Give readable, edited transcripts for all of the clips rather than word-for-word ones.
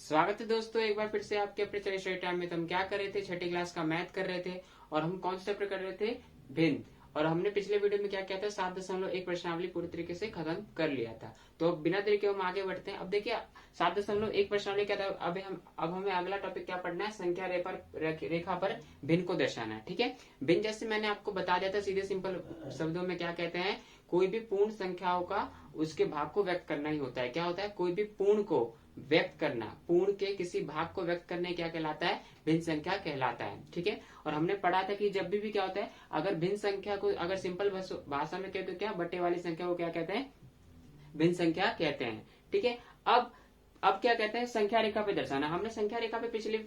स्वागत है दोस्तों, एक बार फिर से आपके अपने चले स्टडी टाइम में। तो हम क्या कर रहे थे, छठी क्लास का मैथ कर रहे थे और हम कौन सा चैप्टर कर रहे थे, भिन्न। और हमने पिछले वीडियो में क्या किया था, 7.1 प्रश्नावली पूरी तरीके से खत्म कर लिया था। तो अब बिना देरी के हम आगे बढ़ते हैं। अब देखिए 7.1 प्रश्नावली क्या था। अब हमें अगला टॉपिक क्या पढ़ना है, संख्या रेखा पर भिन्न को दर्शाना है। ठीक है, भिन्न जैसे मैंने आपको बता दिया था, सीधे सिंपल शब्दों में क्या कहते हैं, कोई भी पूर्ण संख्याओं का उसके भाग को व्यक्त करना ही होता है। क्या होता है, कोई भी पूर्ण को व्यक्त करना, पूर्ण के किसी भाग को व्यक्त करने क्या कहलाता है, भिन्न संख्या कहलाता है। ठीक है, और हमने पढ़ा था कि जब भी क्या होता है, अगर भिन्न संख्या को अगर सिंपल भाषा में कहे तो क्या, बट्टे वाली संख्या को क्या कहते हैं, भिन्न संख्या कहते हैं। ठीक है, अब क्या कहते हैं, संख्या रेखा पे दर्शाना। हमने संख्या रेखा पे पिछले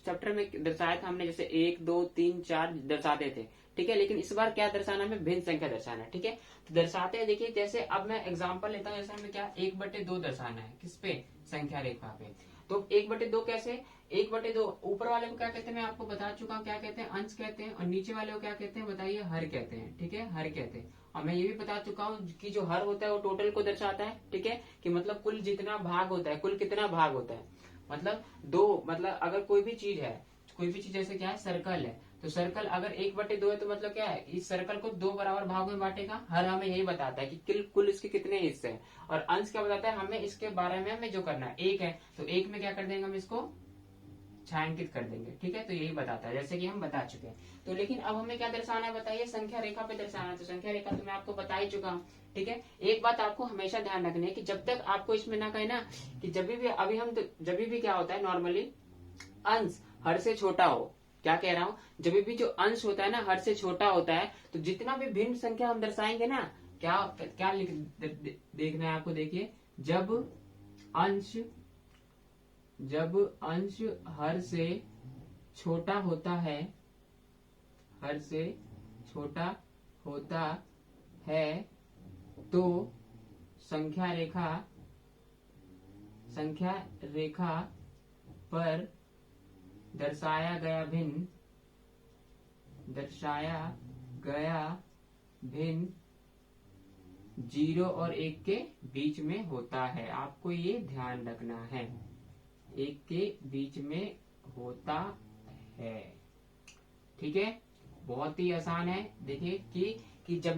चैप्टर में दर्शाया था हमने, जैसे 1 2 3 4 दर्शाते थे। ठीक है, लेकिन इस बार क्या दर्शाना है, हमें भिन्न संख्या दर्शाना है। ठीक है, तो दर्शाते हैं। देखिए जैसे अब मैं एग्जांपल लेता हूँ, जैसे हमें क्या 1/2 दर्शाना है, किस पे, संख्या रेखा पे। तो 1/2 कैसे, 1/2 ऊपर वाले को क्या कहते हैं, मैं आपको बता चुका हूँ, क्या कहते हैं, अंश कहते हैं। और नीचे वाले को क्या कहते हैं, बताइए, हर कहते हैं। ठीक है, हर कहते हैं। और मैं ये भी बता चुका हूँ कि जो हर होता है वो टोटल को दर्शाता है। ठीक है, कि मतलब कुल जितना भाग होता है, कुल कितना भाग होता है, मतलब दो, मतलब अगर कोई भी चीज है, कोई भी चीज जैसे क्या है, सर्कल है, तो सर्कल अगर 1/2 है तो मतलब क्या है, इस सर्कल को 2 बराबर भागों में बांटेगा। हर हमें यही बताता है कि कुल इसके कितने हिस्से हैं। और अंश क्या बताता है, हमें इसके बारे में हमें जो करना है, एक है तो एक में क्या कर देंगे, हम इसको छायांकित कर देंगे। ठीक है, तो यही बताता है, जैसे कि हम बता चुके हैं। तो लेकिन अब हमें क्या दर्शाना है, बताइए, संख्या रेखा पे दर्शाना है। तो संख्या रेखा तो मैं आपको बता ही चुका हूँ। ठीक है, एक बात आपको हमेशा ध्यान रखनी है कि जब तक आपको इसमें ना कहे ना कि जब भी क्या होता है, नॉर्मली अंश हर से छोटा हो, क्या कह रहा हूं, जब भी जो अंश होता है ना हर से छोटा होता है, तो जितना भी भिन्न संख्या हम दर्शाएंगे ना, क्या क्या देखना है आपको। देखिए, अंश जब अंश हर से छोटा होता है, हर से छोटा होता है, तो संख्या रेखा पर दर्शाया गया भिन्न 0 और 1 के बीच में होता है। आपको ये ध्यान रखना है, 1 के बीच में होता है। ठीक है, बहुत ही आसान है। देखिए कि जब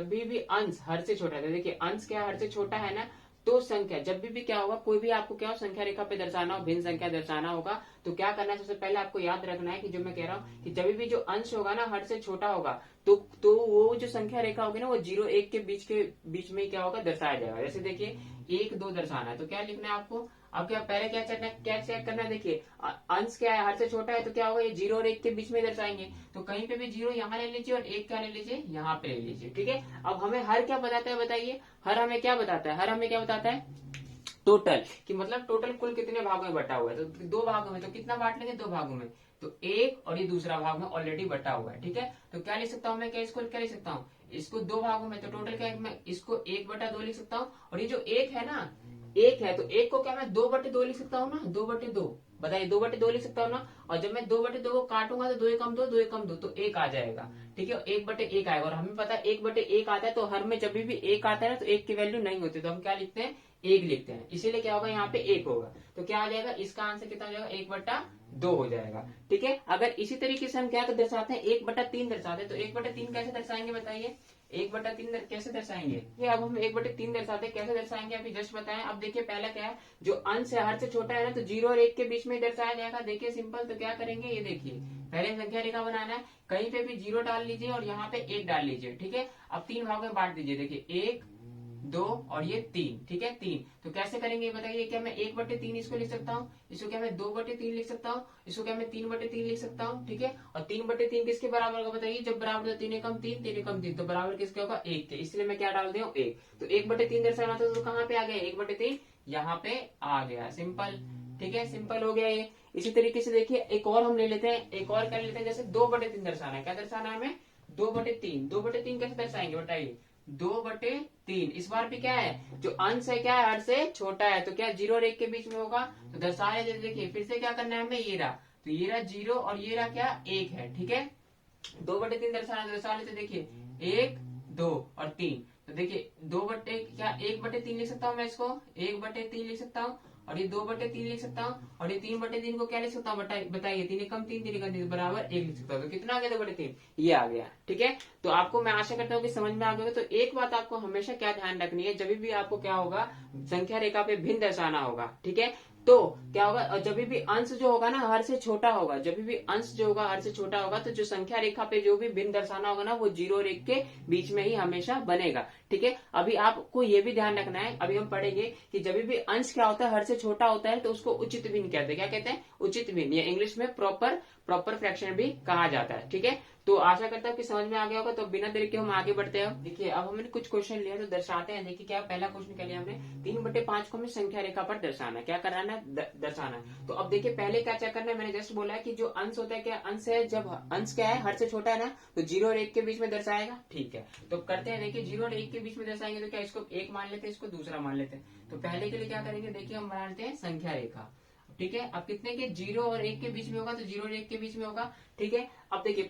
भी अंश हर से छोटा है, देखिए अंश क्या हर से छोटा है ना, तो संख्या जब भी क्या होगा, कोई भी आपको क्या हो, संख्या रेखा पे दर्शाना हो, भिन्न संख्या दर्शाना होगा, तो क्या करना है, सबसे पहले आपको याद रखना है कि जो मैं कह रहा हूँ कि जब भी जो अंश होगा ना हर से छोटा होगा, तो वो जो संख्या रेखा होगी ना, वो 0 1 के बीच में क्या होगा, दर्शाया जाएगा। जैसे देखिए 1 2 दर्शाना है, तो क्या लिखना है आपको, अब क्या पहले क्या चेक करना है। देखिए अंश क्या है, हर से छोटा है, तो क्या होगा, ये 0 और 1 के बीच में दर्शाएंगे। तो कहीं पे भी 0 यहाँ ले लीजिए और 1 क्या ले लीजिए, यहाँ पे ले लीजिए। ठीक है, अब हमें हर क्या बताता है, बताइए, हर हमें क्या बताता है, टोटल, कि मतलब टोटल कुल कितने भागों में बटा हुआ है। तो 2 भागों में, तो कितना बांट लेंगे, 2 भागों में, तो 1 और ये दूसरा भाग में ऑलरेडी बटा हुआ है। ठीक है, तो क्या लिख सकता हूँ मैं, इसको क्या लिख सकता हूँ, इसको 2 भागों में, तो टोटल क्या है, मैं इसको 1/2 लिख सकता हूँ। और ये जो 1 है ना, 1 है, तो 1 को क्या मैं 2/2 लिख सकता हूँ ना, 2/2, बताइए, 2/2 लिख सकता हूँ ना। और जब मैं 2/2 को काटूंगा तो 2 एकम 2, 2 एकम 2, तो 1 आ जाएगा। ठीक है, 1/1 आएगा। और हमें पता है 1/1 आता है, तो हर में जब भी 1 आता है ना, तो 1 की वैल्यू नहीं होती, तो हम क्या लिखते हैं, 1 लिखते हैं। इसीलिए क्या होगा, यहाँ पे 1 होगा। तो क्या आ जाएगा, इसका आंसर कितना हो जाएगा, 1/2 हो जाएगा। ठीक है, अगर इसी तरीके से हम क्या दर्शाते हैं, 1/3 दर्शाते हैं, तो 1/3 कैसे दर्शाएंगे, बताइए, 1/3 कैसे दर्शाएंगे। ये अब हम 1/3 दर्शाते हैं, कैसे दर्शाएंगे अभी जस्ट बताएं। अब देखिए पहला क्या है, जो अंश है हर से छोटा है ना, तो 0 और 1 के बीच में दर्शाया जाएगा। देखिए सिंपल, तो क्या करेंगे, ये देखिए, पहले संख्या रेखा बनाना है, कहीं पे भी 0 डाल लीजिए और यहाँ पे 1 डाल लीजिए। ठीक है, अब 3 भागों में बांट दीजिए। देखिए 1 2 और ये 3। ठीक है, 3, तो कैसे करेंगे बताइए, क्या मैं 1/3 इसको लिख सकता हूँ, इसको क्या मैं 2/3 लिख सकता हूँ, इसको क्या मैं 3/3 लिख सकता हूँ। ठीक है, और 3/3 किसके बराबर होगा, बताइए, जब बराबर 3 एकम 3, 3 एकम 3, तो बराबर किसके होगा, 1 के। इसलिए मैं क्या डाल दिया, 1। तो 1/3 दर्शाना था, तो कहाँ पे आ गया, 1/3 यहाँ पे आ गया, सिंपल। ठीक है, सिंपल हो गया ये। इसी तरीके से देखिए एक और हम ले लेते हैं, एक और क्या लेते हैं, जैसे 2/3 दर्शाना है। क्या दर्शाना है हमें, 2/3। 2/3 कैसे दर्शाएंगे, बताइए, 2/3। इस बार भी क्या है, जो अंश है क्या है, हर से छोटा है, तो क्या 0 और 1 के बीच में होगा, तो दर्शाया जाए। देखिए फिर से क्या करना है हमें, ये रहा, तो ये रहा 0 और ये रहा क्या, 1 है। ठीक है, 2/3 दर्शा लेते, देखिए 1 2 और 3, तो देखिए 2 बटे क्या 1/3 लिख सकता हूँ मैं, इसको 1/3 लिख सकता हूँ। और ये 2/3 लिख सकता हूँ, और ये 3/3 को क्या लिख सकता हूँ बताइए, 3 कम 3 कम 3 बराबर 1 लिख सकता हूँ। तो कितना आ गया 2/3, ये आ गया। ठीक है, तो आपको मैं आशा करता हूँ कि समझ में आ गया। तो एक बात आपको हमेशा क्या ध्यान रखनी है, जब भी आपको क्या होगा, संख्या रेखा पे भिन्न दर्शाना होगा। ठीक है, तो क्या होगा, और जब भी अंश जो होगा ना हर से छोटा होगा, जब भी अंश जो होगा हर से छोटा होगा, तो जो संख्या रेखा पे जो भी भिन्न दर्शाना होगा ना, वो 0 और 1 के बीच में ही हमेशा बनेगा। ठीक है, अभी आपको ये भी ध्यान रखना है, अभी हम पढ़ेंगे कि जब भी अंश क्या होता है, हर से छोटा होता है, तो उसको उचित भिन्न कहते हैं। क्या कहते हैं, उचित भिन्न, या इंग्लिश में प्रॉपर फ्रैक्शन भी कहा जाता है। ठीक है, तो आशा करता हूँ कि समझ में आ गया होगा। तो बिना देरी के हम आगे बढ़ते हैं। देखिए, अब हमने कुछ क्वेश्चन लिया तो दर्शाते हैं। देखिए, क्या पहला क्वेश्चन क्या लिया हमने, 3/5 को हमें संख्या रेखा पर दर्शाना है। क्या कराना है, दर्शाना है। तो अब देखिए, पहले क्या चेक करना है, मैंने जस्ट बोला है कि जो अंश होता है, क्या अंश है, जब अंश क्या है, हर से छोटा है ना, तो 0 और 1 के बीच में दर्शाएगा। ठीक है, तो करते हैं। देखिए, 0 और 1 के बीच में दर्शाएंगे तो क्या, इसको 1 मान लेते हैं, इसको दूसरा मान लेते हैं। तो पहले के लिए क्या करेंगे, देखिए हम बना लेते हैं संख्या रेखा। ठीक है, अब कितने के, 0 और 1 के बीच में होगा, तो 0 और 1 के बीच में होगा। ठीक है, अब देखिए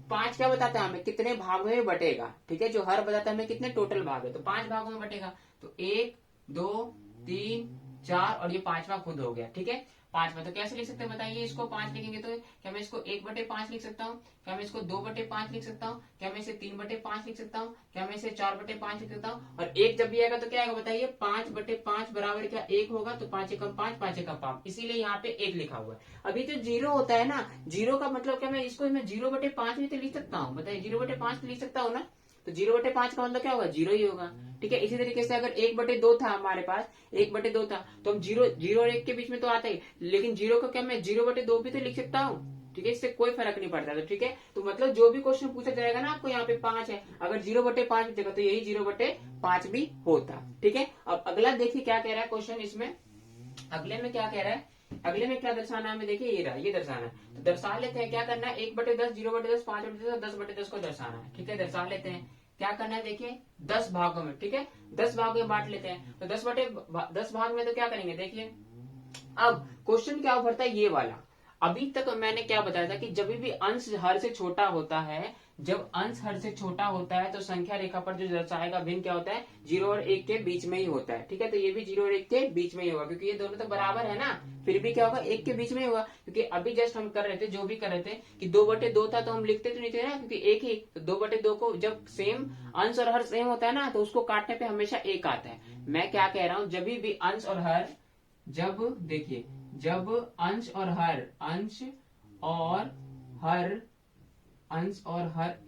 5 क्या बताता है हमें, कितने भागों में बटेगा। ठीक है, जो हर बताता है हमें कितने टोटल भाग है, तो 5 भागों में बटेगा। तो 1 2 3 4 और ये 5वां खुद हो गया। ठीक है, 5वां तो कैसे लिख सकते हैं बताइए, इसको 5 लिखेंगे तो क्या मैं इसको 1/5 लिख सकता हूँ, क्या मैं इसको 2/5 लिख सकता हूँ, क्या मैं इसे 3/5 लिख सकता हूँ, क्या मैं इसे 4/5 लिख सकता हूँ। और 1 जब भी आएगा तो क्या आएगा बताइए, 5/5 बराबर क्या 1 होगा, तो 5 एकम 5 5 एकम 5, इसीलिए यहाँ पे 1 लिखा हुआ है। अभी जो 0 होता है ना, 0 का मतलब क्या, मैं इसको 0/5 भी तो लिख सकता हूँ, बताइए 0/5 लिख सकता हूँ ना, तो 0/5 का मतलब क्या होगा, 0 ही होगा। ठीक है, इसी तरीके से अगर 1/2 था हमारे पास, 1/2 था, तो हम 0 और 1 के बीच में तो आता ही, लेकिन 0 का क्या मैं 0/2 भी तो लिख सकता हूँ। ठीक है, इससे कोई फर्क नहीं पड़ता। तो ठीक है, तो मतलब जो भी क्वेश्चन पूछा जाएगा ना आपको, यहाँ पे 5 है, अगर 0/5 पूछेगा तो यही 0/5 भी होता। ठीक है, अब अगला देखिए क्या कह रहा है क्वेश्चन इसमें, अगले में क्या कह रहा है, अगले में क्या दर्शाना है हमें, देखिए ये रहा, ये दर्शाना है। तो दर्शा लेते हैं, क्या करना है, 1/10, 0/10, 5/10, 10/10 को दर्शाना है। ठीक है, दर्शा लेते हैं। क्या करना है, देखिए 10 भागों में। ठीक है, 10 भागों में बांट लेते हैं। तो 10 भाग में तो क्या करेंगे, देखिए अब क्वेश्चन क्या उभरता है, ये वाला। अभी तक मैंने क्या बताया था कि जब भी अंश हर से छोटा होता है, जब अंश हर से छोटा होता है, तो संख्या रेखा पर जो दर्शाएगा भिन्न क्या होता है, 0 और 1 के बीच में ही होता है। ठीक है, तो ये भी 0 और 1 के बीच में ही होगा, क्योंकि ये दोनों तो बराबर है ना, फिर भी क्या होगा, 1 के बीच में ही होगा। क्योंकि अभी जस्ट हम कर रहे थे, जो भी कर रहे थे कि 2/2 था, तो हम लिखते तो नहीं थे ना, क्योंकि एक ही, तो 2/2 को जब सेम अंश और हर सेम होता है ना, तो उसको काटने पे हमेशा 1 आता है। मैं क्या कह रहा हूँ, जब भी अंश और हर, जब देखिए, जब अंश और हर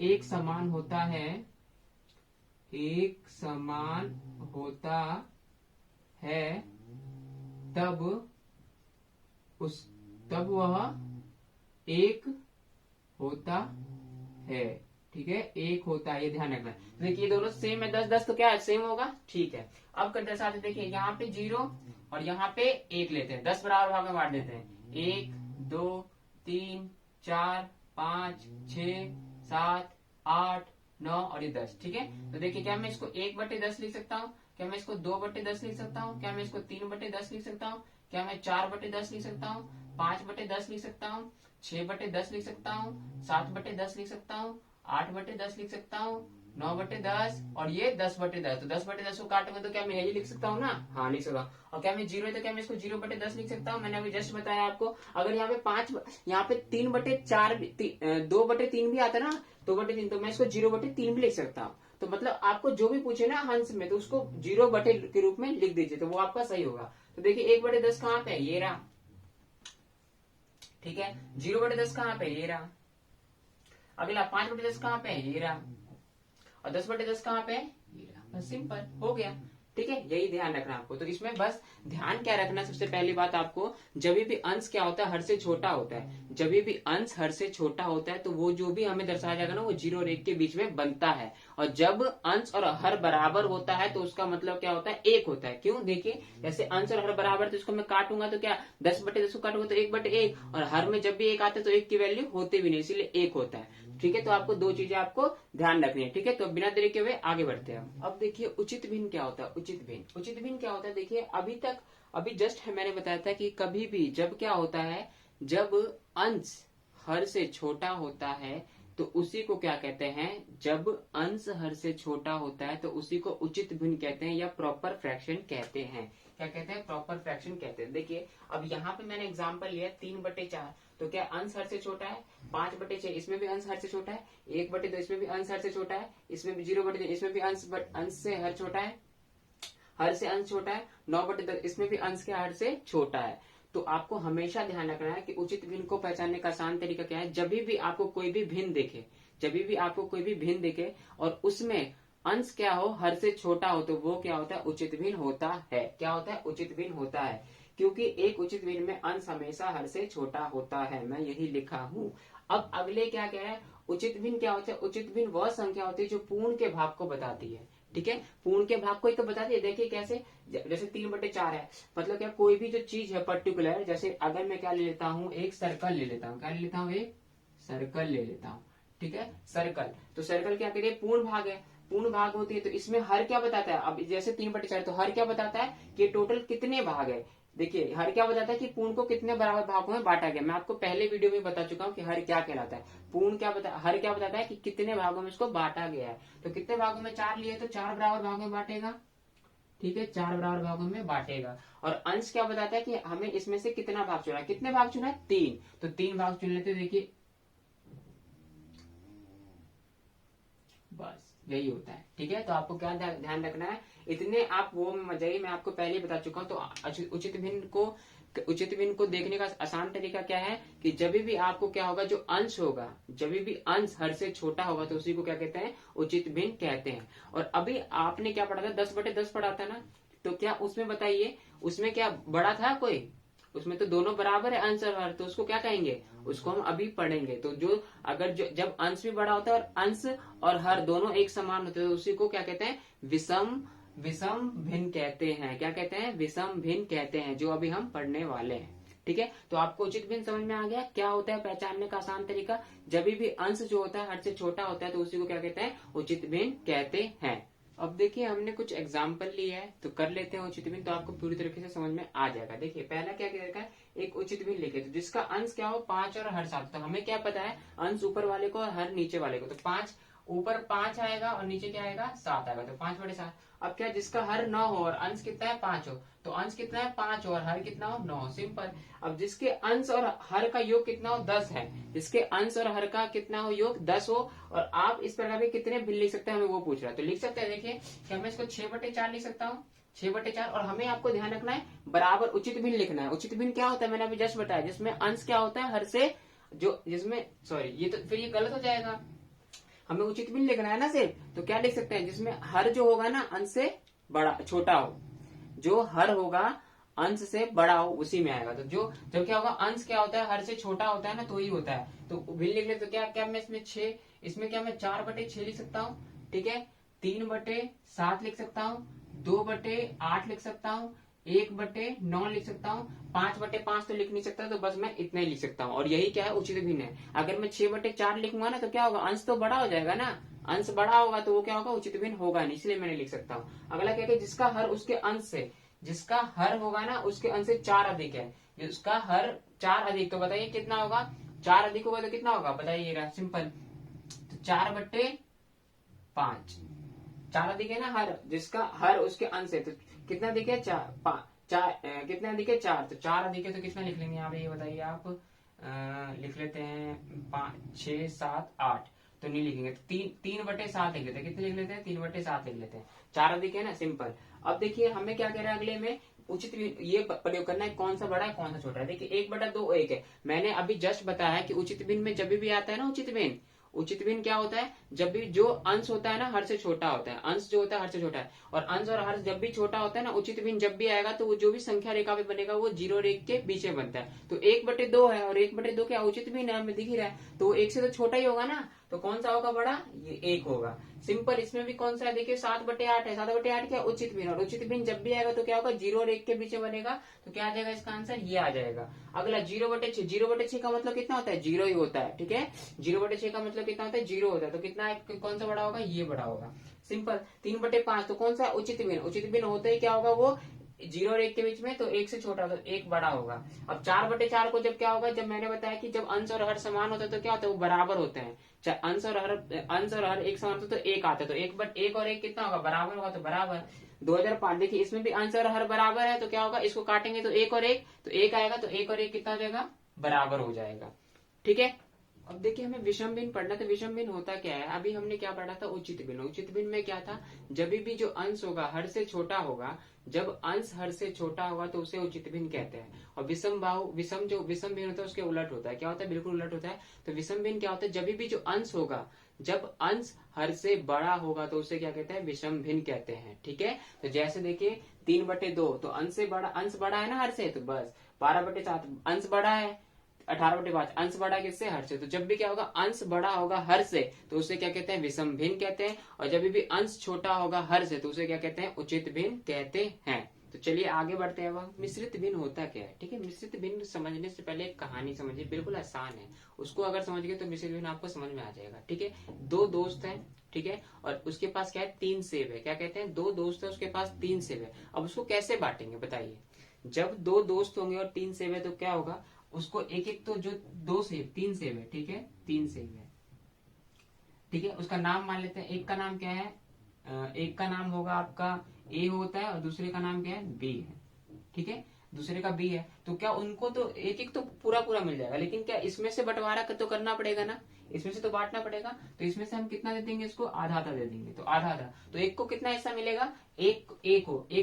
एक समान होता है, एक समान होता है, तब वह एक होता है। ठीक है, एक होता है, ये ध्यान रखना। तो देखिए ये दोनों सेम है, 10 10 तो क्या है, सेम होगा। ठीक है, अब कर दर्शाते, देखिए यहाँ पे 0 और यहाँ पे 1 लेते हैं, 10 बराबर भाग में बांट देते हैं, 1 2 3 4 5 6 7 8 9 और ये 10। ठीक है, तो देखिए क्या मैं इसको 1/10 लिख सकता हूँ, क्या मैं इसको 2/10 लिख सकता हूँ, क्या मैं इसको 3/10 लिख सकता हूँ, क्या मैं 4/10 लिख सकता हूँ, 5/10 लिख सकता हूँ, 6/10 लिख सकता हूँ, 7/10 लिख सकता हूँ, 8/10 लिख सकता हूँ, 9/10 और ये 10/10। तो 10/10 को काटूंगा तो क्या मैं यही लिख सकता हूँ ना, हाँ लिख सकता हूँ। और क्या मैं 0 है तो क्या मैं इसको 0/10 लिख सकता हूँ, मैंने अभी जस्ट बताया आपको। अगर यहाँ पे 5, यहाँ पे 3/4 2/3 भी आता ना, 2/3, तो मैं इसको 0/3 भी लिख सकता हूँ। तो मतलब आपको जो भी पूछे ना अंश में, तो उसको 0 बटे के रूप में लिख दीजिए, तो वो आपका सही होगा। तो देखिए 1/10 कहाँ पे है, ये रहा। ठीक है, 0/10 कहाँ पे, ये रहा। अगला 5/10 कहाँ पे है, ये रहा। और 10/10 कहाँ पे है, ये रहा। बस सिंपल हो गया। ठीक है, यही ध्यान रखना आपको। तो इसमें बस ध्यान क्या रखना, सबसे पहली बात आपको, जब भी अंश क्या होता है, हर से छोटा होता है, जब भी अंश हर से छोटा होता है, तो वो जो भी हमें दर्शाया जाएगा ना, वो 0 और 1 के बीच में बनता है। और जब अंश और हर बराबर होता है, तो उसका मतलब क्या होता है, 1 होता है। क्यों, देखिए जैसे अंश और हर बराबर, तो इसको मैं काटूंगा तो क्या, 10/10 को काटूंगा तो 1/1, और हर में जब भी 1 आता है तो 1 की वैल्यू होती भी नहीं, इसीलिए 1 होता है। ठीक है, तो आपको दो चीजें आपको ध्यान रखनी है। ठीक है, तो बिना देरी के हुए आगे बढ़ते हैं। अब देखिए उचित भिन्न क्या होता है, उचित भिन्न क्या होता है। देखिए अभी जस्ट मैंने बताया था कि कभी भी जब क्या होता है, जब अंश हर से छोटा होता है, तो उसी को क्या कहते हैं, जब अंश हर से छोटा होता है तो उसी को उचित भिन्न कहते हैं या प्रॉपर फ्रैक्शन कहते हैं। क्या कहते हैं, प्रॉपर फ्रैक्शन कहते हैं। देखिए अब यहाँ पे मैंने एग्जांपल लिया 3/4, तो क्या अंश हर से छोटा है, 5/6 इसमें भी अंश हर से छोटा है, 1/2 इसमें भी अंश हर से छोटा है, इसमें भी 0/2 इसमें भी अंश से हर छोटा है, हर से अंश छोटा है, 9/10 इसमें भी अंश के हर से छोटा है। तो आपको हमेशा ध्यान रखना है कि उचित भिन्न को पहचानने का आसान तरीका क्या है, जब भी आपको कोई भी भिन्न दिखे, जब भी आपको कोई भी भिन्न दिखे और उसमें अंश क्या हो, हर से छोटा हो, तो वो क्या होता है, उचित भिन्न होता है। क्या होता है, उचित भिन्न होता है, क्योंकि एक उचित भिन्न में अंश हमेशा हर से छोटा होता है। मैं यही लिखा हूं। अब अगले क्या क्या है, उचित भिन्न क्या होता है, उचित भिन्न वह संख्या होती है जो पूर्ण के भाग को बताती है। ठीक है, पूर्ण के भाग को ही तो बताती है। देखिए कैसे, जैसे 3/4 है, मतलब क्या, कोई भी जो चीज है पर्टिकुलर, जैसे अगर मैं क्या ले लेता हूँ, एक सर्कल ले लेता हूँ, क्या ले लेता हूँ, एक सर्कल ले लेता हूँ। ठीक है, सर्कल, तो सर्कल क्या करिए, पूर्ण भाग है, पूर्ण भाग होती है, तो इसमें हर क्या बताता है, अब जैसे 3/4 तो हर क्या बताता है कि टोटल कितने भाग है। देखिए हर क्या बताता है कि पूर्ण को कितने बराबर भागों में बांटा गया। मैं आपको पहले वीडियो में बता चुका हूँ कि हर क्या कहलाता है। पूर्ण क्या बता, हर क्या बताता है कि कितने भागों में इसको बांटा गया है। तो कितने भागों में, 4 लिए तो 4 बराबर भागों में बांटेगा। ठीक है, 4 बराबर भागों में बांटेगा। और अंश क्या बताता है कि हमें इसमें से कितना भाग चुना है, कितने भाग चुना है, 3, तो 3 भाग चुन लेते। देखिए बस यही होता है। ठीक है, तो आपको क्या ध्यान रखना है, इतने आप वो मत जाइए, मैं आपको पहले ही बता चुका हूँ। तो उचित भिन्न को देखने का आसान तरीका क्या है कि जब भी आपको क्या होगा, जो अंश होगा, जब भी अंश हर से छोटा होगा तो उसी को क्या कहते हैं, उचित भिन्न कहते हैं। और अभी आपने क्या पढ़ा था, 10/10 पढ़ा था ना, तो क्या उसमें बताइए, उसमें क्या बड़ा था कोई, उसमें तो दोनों बराबर है अंश और हर, तो उसको क्या कहेंगे, उसको हम अभी पढ़ेंगे। तो जब अंश भी बड़ा होता है और अंश और हर दोनों एक समान होते हैं तो उसी को क्या कहते हैं, विषम भिन्न कहते हैं। क्या कहते हैं, विषम भिन्न कहते हैं, जो अभी हम पढ़ने वाले हैं। ठीक है, तो आपको उचित भिन्न समझ में आ गया, क्या होता है पहचानने का आसान तरीका, जब भी अंश जो होता है हर से छोटा होता है तो उसी को क्या कहते हैं, उचित भिन्न कहते हैं। अब देखिए हमने कुछ एग्जाम्पल लिया है, तो कर लेते हैं उचित भिन्न, तो आपको पूरी तरीके से समझ में आ जाएगा। देखिए पहला क्या क्या रखा है, एक उचित भिन्न लिखे, तो जिसका अंश क्या हो, 5 और हर 7। तो हमें क्या पता है, अंश ऊपर वाले को और हर नीचे वाले को, तो 5 ऊपर 5 आएगा और नीचे क्या आएगा, 7 आएगा, तो 5/7। अब क्या, जिसका हर 9 हो और अंश कितना है, 5 हो, तो अंश कितना है, 5 और हर कितना हो, 9, सिंपल। अब जिसके अंश और हर का योग कितना हो, 10 है, जिसके अंश और हर का कितना हो, योग 10 हो, और आप इस प्रकार के कितने भिन्न लिख सकते हैं, हमें वो पूछ रहा है। तो लिख सकते हैं, देखिए कि मैं इसको 6/4 लिख सकता हूँ, 6/4। और हमें आपको ध्यान रखना है, बराबर उचित भिन्न लिखना है। उचित भिन्न क्या होता है, मैंने अभी जस्ट बताया, जिसमें अंश क्या होता है, हर से जिसमें सॉरी, ये तो फिर ये गलत हो जाएगा, हमें उचित भिन्न लिखना है ना सिर्फ। तो क्या लिख सकते हैं, जिसमें हर जो होगा ना अंश से बड़ा छोटा हो, जो हर होगा अंश से बड़ा हो उसी में आएगा। तो जब क्या होगा, अंश क्या होता है, हर से छोटा होता है ना, तो ही होता है। तो भिन्न लिख ले, तो क्या मैं इसमें 6, इसमें क्या मैं 4/6 लिख सकता हूँ। ठीक है, 3/7 लिख सकता हूँ, 2/8 लिख सकता हूँ, 1/9 लिख सकता हूँ, 5/5 तो लिख नहीं सकता, तो बस मैं इतना ही लिख सकता हूँ। और यही क्या है, उचित भिन्न है। अगर मैं 6/4 लिखूंगा ना, तो क्या होगा, अंश तो बड़ा हो जाएगा ना, अंश बड़ा होगा तो वो क्या होगा, उचित भिन्न होगा नहीं, इसलिए मैंने लिख सकता हूँ। अगला क्या है, जिसका हर उसके अंश से, जिसका हर होगा ना उसके अंश से 4 अधिक है, जिसका हर 4 अधिक, तो बताइए कितना होगा, 4 अधिक होगा तो कितना होगा, बताइएगा, सिंपल। तो 4/5, 4 अधिक है ना हर, जिसका हर उसके अंश है, तो कितना अधिक है, 4 कितना अधिक है, 4, तो 4 अधिक है, तो कितना लिख लेंगे यहाँ पे, ये बताइए आप। लिख लेते हैं 5, 6, 7, 8, तो नहीं लिखेंगे, तो 3/7 लिख लेते हैं। कितने लिख लेते हैं, 3/7 लिख लेते हैं, 4 अधिक है ना, सिंपल। अब देखिए हमें क्या कह रहा है अगले में, उचित ये प्रयोग करना है, कौन सा बड़ा है कौन सा छोटा है। देखिए 1/2 1 है, मैंने अभी जस्ट बताया कि उचित भिन्न में जब भी आता है ना उचित भिन्न क्या होता है, जब भी जो अंश होता है ना हर से छोटा होता है, अंश जो होता है हर से छोटा है, और अंश और हर जब भी छोटा होता है ना, उचित भिन्न जब भी आएगा तो वो जो भी संख्या रेखा पे बनेगा वो 0 और 1 के बीच में बनता है। तो 1/2 है और 1/2 क्या उचित भिन्न है, हमें दिख ही रहा है, तो 1 से तो छोटा ही होगा ना, तो कौन सा होगा बड़ा, ये 1 होगा, सिंपल। इसमें भी कौन सा है, देखिए 7/8 है, 7/8 क्या उचित भिन्न, और उचित भिन्न जब भी आएगा तो क्या होगा, 0 और 1 के बीच में बनेगा, तो क्या आ जाएगा इसका आंसर, ये आ जाएगा। अगला 0/6, 0/6 का मतलब कितना होता है, 0 ही होता है। ठीक है, 0/6 का मतलब कितना होता है, 0 होता है, तो कितना कौन सा बड़ा होगा, ये बड़ा होगा, सिंपल। 3/5 तो कौन सा उचित भिन्न, उचित भिन्न होते ही क्या होगा, वो 0 और 1 के बीच में, तो 1 से छोटा, तो 1 बड़ा होगा। अब 4/4 को जब क्या होगा, जब मैंने बताया कि जब अंश और हर समान होता है तो क्या होता है, वो बराबर होते हैं। अंश और हर एक समान होता है तो 1 आता है, तो 1 और 1 कितना होगा, बराबर होगा, तो बराबर 2005। देखिए इसमें भी अंश और हर बराबर है, तो क्या होगा, इसको काटेंगे तो 1 और 1, तो 1 आएगा, तो 1 और 1 कितना हो जाएगा, बराबर हो जाएगा। ठीक है। अब देखिए हमें विषम भिन्न पढ़ना, तो विषम भिन्न होता क्या है, अभी हमने क्या पढ़ा था, उचित भिन्न। उचित भिन्न में क्या था, जब भी जो अंश होगा हर से छोटा होगा, जब अंश हर से छोटा होगा तो उसे उचित भिन्न कहते हैं। और विषम भिन्न होता है उसके उलट होता है, क्या होता है, बिल्कुल उलट होता है। तो विषम भिन्न क्या होता है, जब भी जो अंश होगा, जब अंश हर से बड़ा होगा तो उसे क्या कहते हैं, विषम भिन्न कहते हैं। ठीक है। तो जैसे देखिए 3/2, तो अंश बड़ा है ना हर से, तो बस 12/7 अंश बड़ा है, 18/5 अंश बड़ा किससे, हर से। तो जब भी क्या होगा, अंश बड़ा होगा हर से, तो उसे क्या कहते हैं, विषम भिन्न कहते हैं। और जब भी अंश छोटा होगा हर से, तो उसे क्या कहते हैं, उचित भिन्न कहते हैं। तो चलिए आगे बढ़ते हैं। अब मिश्रित भिन्न होता क्या है। ठीक है। मिश्रित भिन्न समझने से पहले एक कहानी समझिए, बिल्कुल आसान है, उसको अगर समझ गए तो मिश्रित भिन्न आपको समझ में आ जाएगा। ठीक है। 2 दोस्त हैं, ठीक है, और उसके पास क्या है, 3 सेब है। क्या कहते हैं, 2 दोस्त है, उसके पास 3 सेब है। अब उसको कैसे बांटेंगे बताइए। जब 2 दोस्त होंगे और 3 सेब है, तो क्या होगा, उसको एक एक, तो जो 3 सेब है, ठीक है, 3 सेब है, ठीक है, उसका नाम मान लेते हैं। एक का नाम क्या है, एक का नाम होगा आपका ए होता है, और दूसरे का नाम क्या है, बी है। ठीक है। दूसरे का बी है, तो क्या उनको तो एक एक तो पूरा पूरा मिल जाएगा, लेकिन क्या इसमें से बंटवारा तो करना पड़ेगा ना, इसमें से तो बांटना पड़ेगा। तो इसमें से हम कितना दे देंगे, इसको आधा आधा दे देंगे, तो आधा आधा। तो एक को कितना हिस्सा मिलेगा, एक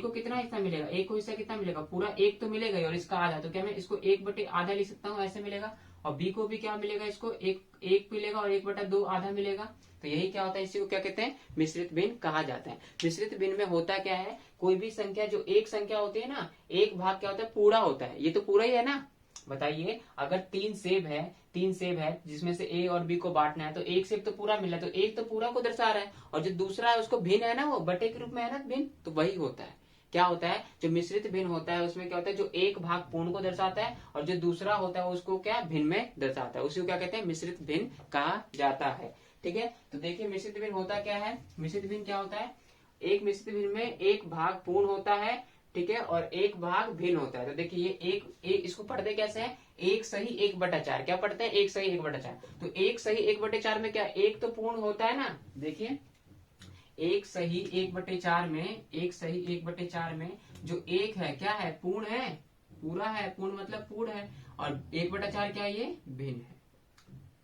को कितना हिस्सा मिलेगा, एक को हिस्सा कितना मिलेगा, पूरा एक तो मिलेगा ही, और इसका आधा, तो क्या मैं इसको 1/आधा लिख सकता हूँ, ऐसे मिलेगा। और बी को भी क्या मिलेगा, इसको एक मिलेगा, और 1/2 आधा मिलेगा। तो यही क्या होता है, इसी को क्या कहते हैं, मिश्रित भिन्न कहा जाता है। मिश्रित भिन्न में होता क्या है, कोई भी संख्या, जो एक संख्या होती है ना, एक भाग क्या होता है, पूरा होता है। ये तो पूरा ही है ना, बताइए। अगर 3 सेब है जिसमें से ए और बी को बांटना है, तो एक सेब तो पूरा मिला, तो एक तो पूरा को दर्शा रहा है, और जो दूसरा है उसको भिन्न है ना, वो बटे के रूप में है ना भिन्न, तो वही होता है। क्या होता है, जो मिश्रित भिन्न होता है उसमें क्या होता है, जो एक भाग पूर्ण को दर्शाता है, और जो दूसरा होता है उसको क्या भिन्न में दर्शाता है, उसी को क्या कहते हैं, मिश्रित भिन्न कहा जाता है। ठीक है। तो देखिए मिश्रित भिन्न होता क्या है, मिश्रित भिन्न क्या होता है, एक मिश्रित भिन्न में एक भाग पूर्ण होता है, ठीक है, और एक भाग भिन्न होता है। तो देखिए ये एक इसको पढ़ते कैसे हैं, 1/4। क्या पढ़ते हैं, 1/4। तो 1/4 में क्या, एक तो पूर्ण होता है ना, देखिए 1/4 में जो एक है, क्या है, पूर्ण है, पूरा है, पूर्ण मतलब पूर्ण है, और 1/4 क्या है, ये भिन्न है।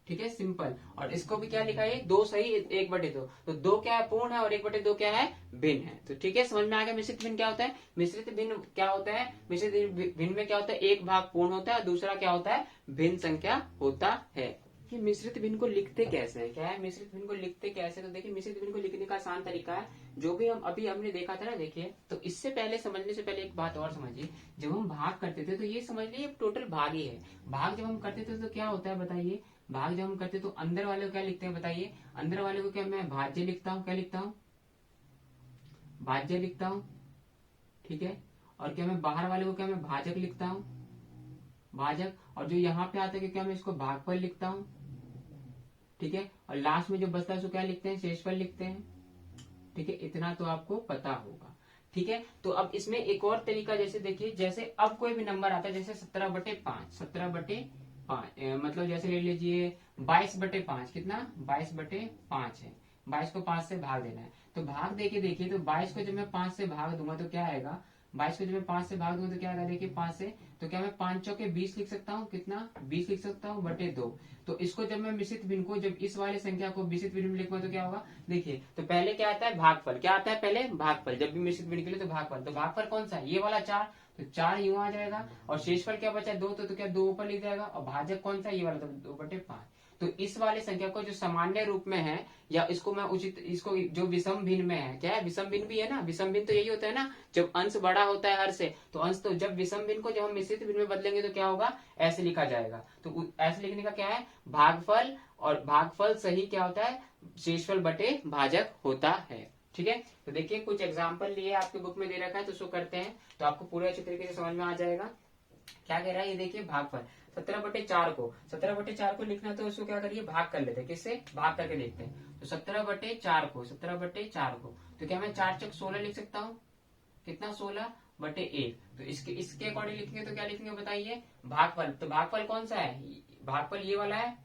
ठीक है, सिंपल। और इसको भी क्या लिखा है, 2/1/2। तो 2 क्या है, पूर्ण है, और 1/2 क्या है, भिन्न है। तो ठीक है, समझ में आ गया मिश्रित भिन्न क्या होता है। मिश्रित भिन्न क्या होता है, मिश्रित भिन्न में क्या होता है, एक भाग पूर्ण होता है, दूसरा क्या होता है, भिन्न संख्या होता है। कि मिश्रित भिन्न को लिखते कैसे हैं, क्या है, मिश्रित भिन्न को लिखते कैसे। तो देखिए मिश्रित भिन्न को लिखने का आसान तरीका है, जो भी हम अभी हमने देखा था ना, देखिए। तो इससे पहले समझने से पहले एक बात और समझिए, जब हम भाग करते थे तो ये समझ लीजिए टोटल भाग ही है। भाग जब हम करते थे तो क्या होता है बताइए, भाग जब हम करते तो अंदर वाले को क्या लिखते हैं बताइए, अंदर वाले को क्या मैं भाज्य लिखता हूँ, क्या लिखता हूँ, भाज्य लिखता हूँ। ठीक है। और क्या मैं बाहर वाले को क्या मैं भाजक लिखता हूँ, भाजक। और जो यहाँ पे आता है क्या मैं इसको भागफल लिखता हूँ। ठीक है। और लास्ट में जो बचता है उसको क्या लिखते हैं, शेषफल लिखते हैं। ठीक है, इतना तो आपको पता होगा। ठीक है। तो अब इसमें एक और तरीका, जैसे देखिए, जैसे अब कोई भी नंबर आता है, जैसे 17/5 मतलब जैसे ले लीजिए 22/5, कितना 22/5 है, 22 को 5 से भाग देना है। तो भाग देके देखिए, तो 22 को जब मैं 5 से भाग दूंगा तो क्या आएगा, 22 को जब मैं 5 से भाग दूंगा तो क्या आएगा, देखिए 5 से, तो क्या मैं 5 चौके 20 लिख सकता हूँ, कितना 20 लिख सकता हूँ, बटे 2। तो इसको जब मैं मिश्रित भिन्न को, जब इस वाले संख्या को मिश्रित भिन्न में लिखूंगा तो क्या होगा, देखिए। तो पहले क्या आता है, भागफल। क्या आता है पहले, भागफल। जब भी मिश्रित भिन्न के लिए तो भागफल। तो भागफल कौन सा है, ये वाला 4, तो 4 यूं आ जाएगा। और शेषफल क्या बचा, 2, तो क्या 2 ऊपर लिख जाएगा। और भाजक कौन सा है, ये वाला, तो 2/5। तो इस वाले संख्या को जो सामान्य रूप में है, या इसको मैं उचित, इसको जो विषम भिन्न में है, क्या है, विषम भिन्न भी है ना। विषम भिन्न तो यही होता है ना, जब अंश बड़ा होता है हर से, तो अंश, तो जब विषम भिन्न को जब हम मिश्रित भिन्न में बदलेंगे तो क्या होगा, ऐसे लिखा जाएगा। तो ऐसे लिखने का क्या है, भागफल। और भागफल सही क्या होता है, शेषफल बटे भाजक होता है। ठीक है। तो देखिए कुछ एग्जाम्पल लिए आपके बुक में दे रखा है, तो उसको करते हैं, तो आपको पूरे अच्छे तरीके से समझ में आ जाएगा क्या कह रहा है। ये देखिए भागफल 17/4 को लिखना, तो उसको क्या करिए, भाग कर लेते हैं, किससे, भाग करके देखते हैं। तो 17/4 को तो क्या मैं 4 चक 16 लिख सकता हूँ, कितना 16, बटे 1। तो इसके अकॉर्डिंग लिखेंगे तो क्या लिखेंगे बताइए, भागफल। तो भागफल कौन सा है, भागफल ये वाला है,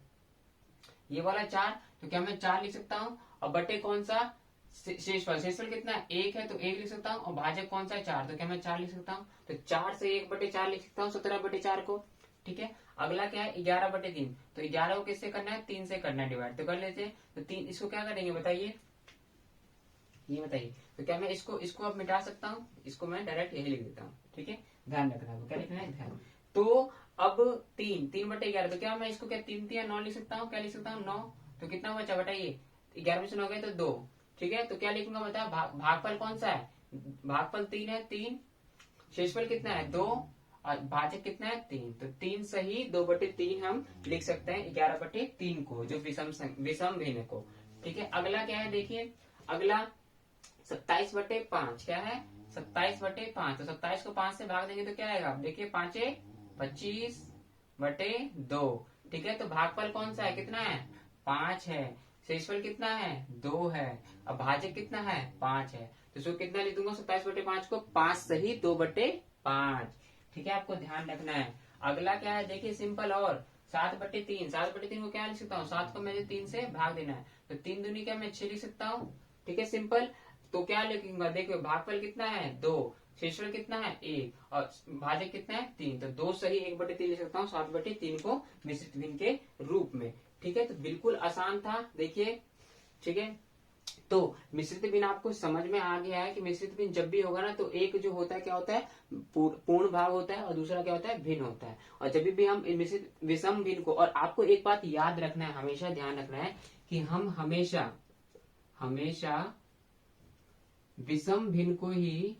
ये वाला 4, तो क्या मैं 4 लिख सकता हूँ। और बटे कौन सा, शेषफल। शेषफल कितना है, 1 है, तो 1 लिख सकता हूँ। और भाजक कौन सा है, 4, तो क्या मैं 4 लिख सकता हूँ। तो 4 से 1/4 लिख सकता हूँ, 17/4 को। ठीक है, अगला क्या है, 11/3। तो 11 को किससे करना है, 3 से करना है डिवाइड, तो कर लेते हैं। तो 3, इसको क्या करेंगे बताइए, ये बताइए। तो क्या मैं इसको अब मिटा सकता हूँ, इसको मैं डायरेक्ट यही लिख देता हूँ। ठीक है, ध्यान रखना है, क्या लिखना है, ध्यान। तो अब 3/11, तो क्या मैं इसको क्या 3×3=9 लिख सकता हूँ, क्या लिख सकता हूँ 9। तो कितना बचा बताइए, 11 में से 9 गए तो 2। ठीक है, तो क्या लिखूंगा बता, भागफल कौन सा है, भागफल 3 है, 3। शेषफल कितना है, 2। और भाजक कितना है, 3। तो 3 सही 2/3 हम लिख सकते हैं 11/3 को, जो विषम भिन्न को। ठीक है, अगला क्या है देखिए, अगला 27/5 क्या है, 27/5। तो 27 को 5 से भाग देंगे तो क्या आएगा, देखिए 5 25/2। ठीक है, तो भागफल कौन सा है, कितना है, 5 है। शेषफल कितना है, 2 है। अब भाजक कितना है, 5 है। तो इसको कितना लिख दूंगा, 27/5 को 5 सही 2/5। ठीक है, आपको ध्यान रखना है। अगला क्या है देखिए, सिंपल और 7/3। 7/3 को क्या लिख सकता हूँ, 7 को मुझे 3 से भाग देना है, तो 3 दूनी क्या मैं 6 लिख सकता हूँ। ठीक है, सिंपल। तो क्या लिखूंगा, देखो भागफल कितना है, 2। शेषफल कितना है, 1। और भाजक कितना है, 3। तो 2 सही 1/3 लिख सकता हूँ 7/3 को मिश्रित भिन्न के रूप में। ठीक है, तो बिल्कुल आसान था, देखिए। ठीक है, तो मिश्रित भिन्न आपको समझ में आ गया है कि मिश्रित भिन्न जब भी होगा ना, तो एक जो होता है क्या होता है, पूर्ण भाग होता है, और दूसरा क्या होता है, भिन्न होता है। और जब भी हम मिश्रित विषम भिन्न को, और आपको एक बात याद रखना है, हमेशा ध्यान रखना है कि हम हमेशा विषम भिन्न को ही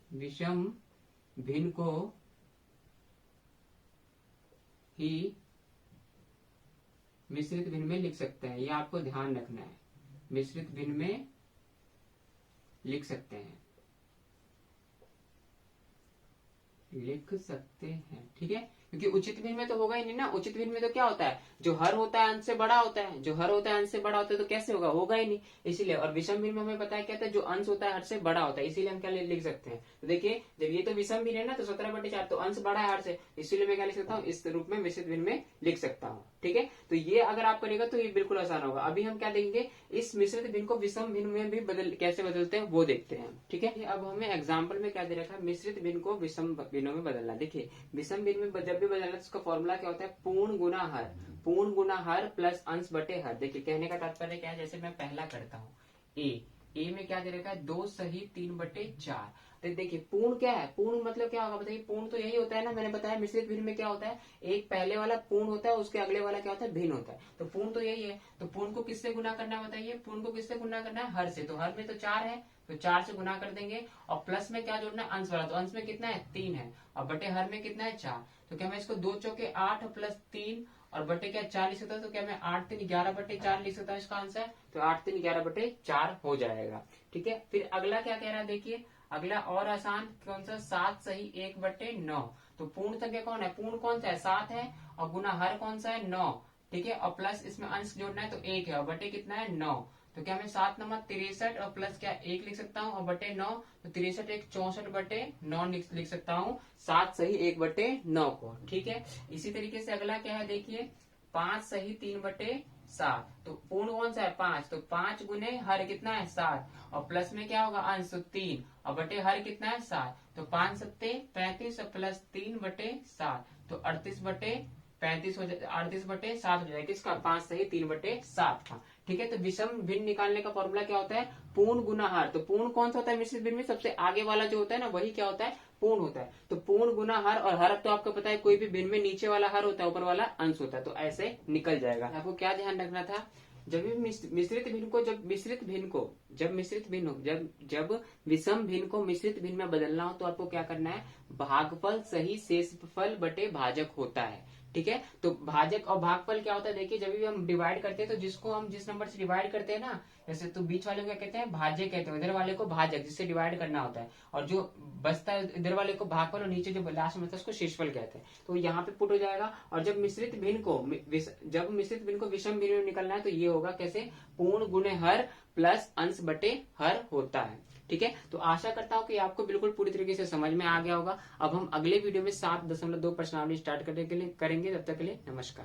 मिश्रित भिन्न में लिख सकते हैं, ये आपको ध्यान रखना है। मिश्रित भिन्न में लिख सकते हैं, ठीक है, क्योंकि उचित भिन्न में तो होगा ही नहीं ना। उचित भिन्न में तो क्या होता है, जो हर होता है अंश से बड़ा होता है, जो हर होता है अंश से बड़ा होता है, तो कैसे होगा, होगा ही नहीं, इसीलिए। और विषम भिन्न में हमें पता है क्या था, जो अंश होता है हर से बड़ा होता है, इसीलिए हम क्या लिख सकते हैं। तो देखिए, जब ये तो विषम भिन्न है ना, तो 17/4, तो अंश बड़ा है हर से, इसीलिए मैं क्या लिख सकता हूँ, इस रूप में मिश्रित भिन्न में लिख सकता हूँ। ठीक है, तो ये अगर आप करेगा तो ये बिल्कुल आसान होगा। अभी हम क्या देखेंगे, इस मिश्रित भिन्न को विषम भिन्न में भी कैसे बदलते हैं वो देखते हैं। ठीक है, अब हमें एग्जाम्पल में क्या दे रखा है, मिश्रित भिन्न को विषम भिन्नों में बदलना। देखिए, विषम भिन्न में जब भी बदलना, उसका फॉर्मूला क्या होता है, पूर्ण गुना हर। पूर्ण गुना हर प्लस अंश बटे हर। देखिए, कहने का तात्पर्य क्या है, जैसे मैं पहला करता हूँ, ए में क्या दे रखा है, 2 सही 3/4। तो देखिए, पूर्ण क्या है, पूर्ण मतलब क्या होगा बताइए, पूर्ण तो यही होता है ना, मैंने बताया मिश्रित भिन्न में क्या होता है, एक पहले वाला पूर्ण होता है, उसके अगले वाला क्या होता है, भिन्न होता है। तो पूर्ण तो यही है, तो पूर्ण को किससे गुना करना है बताइए, पूर्ण को किससे गुना करना है, हर से। तो हर में तो 4 है, तो 4 से गुना कर देंगे। और प्लस में क्या जोड़ना है, अंश वाला, तो अंश में कितना है, 3 है। और बटे हर में कितना है, 4। तो क्या मैं इसको 2 चौके 8 प्लस 3 और बटे क्या 4 लिख सकता हूँ, तो क्या मैं 8 3 11/4 लिख सकता हूँ इसका आंसर। तो 8 3 11/4 हो जाएगा। ठीक है, फिर अगला क्या कह रहा है देखिए, अगला और आसान कौन सा, 7 सही 1/9। तो पूर्ण संख्या कौन है, पूर्ण कौन सा है, 7 है। और गुना हर कौन सा है, 9। ठीक है, और प्लस इसमें अंश जोड़ना है तो 1 है, और बटे कितना है, 9। तो क्या मैं 7 9 63 और प्लस क्या 1 लिख सकता हूँ, और बटे 9। तो 63 1 64/9 लिख सकता हूँ 7 सही 1/9 को। ठीक है, इसी तरीके से अगला क्या है देखिए, 5 सही 3/7। तो पूर्ण कौन सा है, 5। तो 5 गुने हर कितना है, 7। और प्लस में क्या होगा, अंश, तो 3। और बटे हर कितना है, 7। तो 5 7 35 प्लस 3/7, तो 38/35 हो जाए, 38/7 हो जाएगा किसका, 5 सही 3/7 का। ठीक है, तो विषम भिन्न निकालने का फॉर्मूला क्या होता है, पूर्ण गुना हर। तो पूर्ण कौन सा होता है मिश्रित भिन्न में, सबसे आगे वाला जो होता है ना, वही क्या होता है, पूर्ण होता है। तो पूर्ण गुना हर, और हर तो आपको पता है कोई भी भिन्न में नीचे वाला हर होता है, ऊपर वाला अंश होता है, तो ऐसे निकल जाएगा। आपको क्या ध्यान रखना था, जब भी मिश्रित भिन्न को जब विषम भिन्न को मिश्रित भिन्न में बदलना हो, तो आपको क्या करना है, भागफल सही शेषफल बटे भाजक होता है। ठीक है, तो भाजक और भागफल क्या होता है, देखिए जब भी हम डिवाइड करते हैं, तो जिसको हम जिस नंबर से डिवाइड करते हैं ना, जैसे तो बीच वाले को क्या कहते हैं, भाज्य कहते हैं, इधर वाले को भाजक, जिससे डिवाइड करना होता है, और जो बचता है इधर वाले को भागफल, और नीचे जो लास्ट में होता है उसको शेषफल कहते हैं। तो यहाँ पे पुट हो जाएगा। और जब मिश्रित भिन्न को विषम भिन्न में निकलना है तो ये होगा कैसे, पूर्ण गुणे हर प्लस अंश बटे हर होता है। ठीक है, तो आशा करता हूँ कि आपको बिल्कुल पूरी तरीके से समझ में आ गया होगा। अब हम अगले वीडियो में 7.2 प्रश्नावली स्टार्ट करने के लिए करेंगे। तब तक के लिए नमस्कार।